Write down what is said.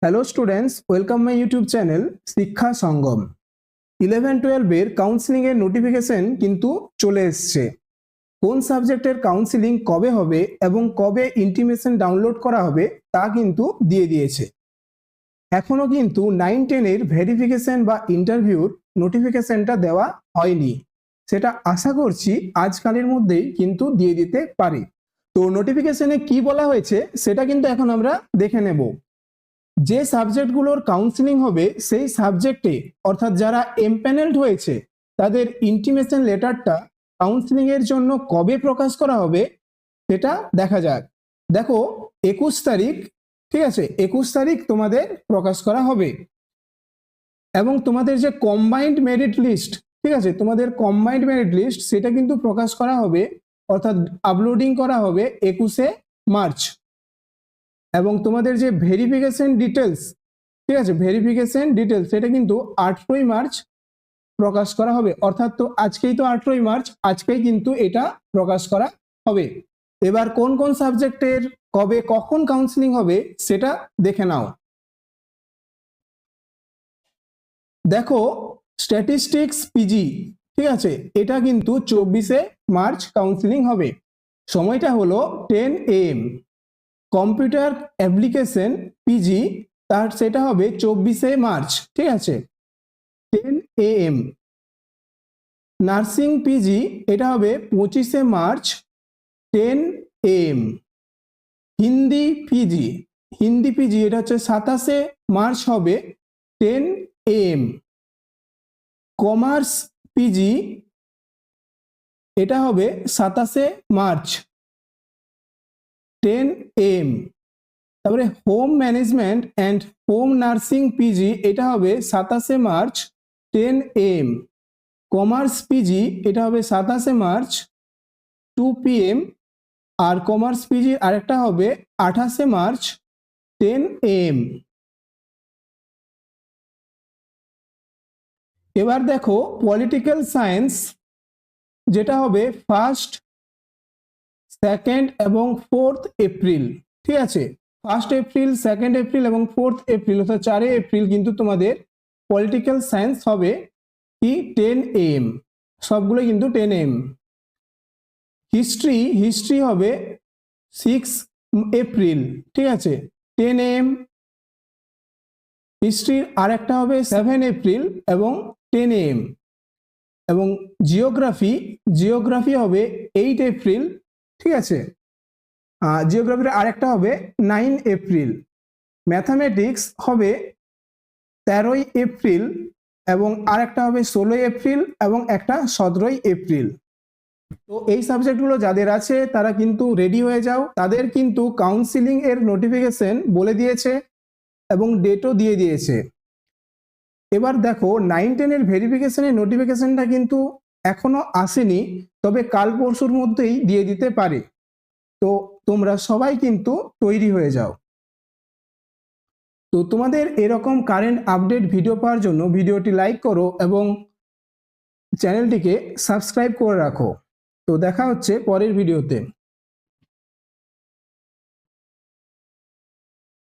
Hello students, welcome my YouTube channel শিক্ষা সঙ্গম। 11-12 counselling এর notification কিন্তু চলে এসছে। কোন সাবজেক্টের কাউন্সিলিং কবে হবে এবং কবে ইন্টিমেশন ডাউনলোড করা হবে তা কিন্তু দিয়ে দিয়েছে। এখনো কিন্তু 9-10 এর ভেরিফিকেশন বা ইন্টারভিউর নোটিফিকেশনটা দেওয়া হয়নি, সেটা আশা করছি আজকালের মধ্যেই কিন্তু দিয়ে দিতে পারে। তো নোটিফিকেশনে কি বলা হয়েছে সেটা কিন্তু এখন আমরা দেখে নেব। যে সাবজেক্টগুলোর কাউন্সিলিং হবে সেই সাবজেক্টে অর্থাৎ যারা এমপ্যানেলড হয়েছে তাদের ইন্টিমেশন লেটারটা কাউন্সিলিং এর জন্য কবে প্রকাশ করা হবে সেটা দেখা যাক। দেখো 21 তারিখ, ঠিক আছে, 21 তারিখ তোমাদের প্রকাশ করা হবে এবং তোমাদের যে কম্বাইন্ড মেরিট লিস্ট, ঠিক আছে, তোমাদের কম্বাইন্ড মেরিট লিস্ট সেটা কিন্তু প্রকাশ করা হবে অর্থাৎ আপলোডিং করা হবে 21শে মার্চ এবং তোমাদের যে ভেরিফিকেশন ডিটেলস, ঠিক আছে, ভেরিফিকেশন ডিটেলস সেটা কিন্তু 8ই মার্চ প্রকাশ করা হবে। অর্থাৎ তো আজকেই তো 8ই মার্চ, আজকেই কিন্তু এটা প্রকাশ করা হবে। এবার কোন কোন সাবজেক্টের কবে কখন কাউন্সিলিং হবে সেটা দেখে নাও। দেখো স্ট্যাটিস্টিক্স পিজি, ঠিক আছে, এটা কিন্তু 24শে মার্চ কাউন্সিলিং হবে। সময়টা হলো 10 AM। কম্পিউটার অ্যাপ্লিকেশন পিজি তার সেটা হবে 24শে মার্চ, ঠিক আছে, 10 AM। নার্সিং পিজি এটা হবে 25শে মার্চ 10 AM। হিন্দি পিজি এটা হচ্ছে 27শে মার্চ হবে 10 AM। কমার্স পিজি এটা হবে 27শে মার্চ 10 AM। তারপরে home management and home nursing PG এটা হবে 27শে মার্চ 10 AM। কমার্স পিজি এটা হবে 27শে মার্চ 2 PM। আর কমার্স পিজি আরেকটা হবে 28শে মার্চ 10 AM। এবার দেখো পলিটিক্যাল সায়েন্স যেটা হবে 1, 2 এবং 4 এপ্রিল, ঠিক আছে, 1 এপ্রিল, 2 এপ্রিল এবং 4 এপ্রিল অর্থাৎ 4 এপ্রিল কিন্তু তোমাদের পলিটিক্যাল সায়েন্স হবে কি 10 AM, সবগুলো কিন্তু 10 AM। হিস্ট্রি হবে 6 এপ্রিল, ঠিক আছে, 10 AM। হিস্ট্রির আরেকটা হবে 7 এপ্রিল এবং 10 AM। এবং জিওগ্রাফি হবে 8 এপ্রিল, ঠিক আছে, জিওগ্রাফির আরেকটা হবে 9 এপ্রিল। ম্যাথামেটিক্স হবে 13 এপ্রিল এবং আরেকটা হবে 16 এপ্রিল এবং একটা 17 এপ্রিল। তো এই সাবজেক্টগুলো যাদের আছে তারা কিন্তু রেডি হয়ে যাও, তাদের কিন্তু কাউন্সিলিং এর নোটিফিকেশন বলে দিয়েছে এবং ডেটও দিয়ে দিয়েছে। এবার দেখো 9-10 এর ভেরিফিকেশনের নোটিফিকেশনটা কিন্তু এখনো আসেনি, তবে কাল পরশুর মধ্যেই দিয়ে দিতে পারে। তো তোমরা সবাই কিন্তু তৈরি হয়ে যাও। তো তোমাদের এরকম কারেন্ট আপডেট ভিডিও পাওয়ার জন্য ভিডিওটি লাইক করো এবং চ্যানেলটিকে সাবস্ক্রাইব করে রাখো। তো দেখা হচ্ছে পরের ভিডিওতে।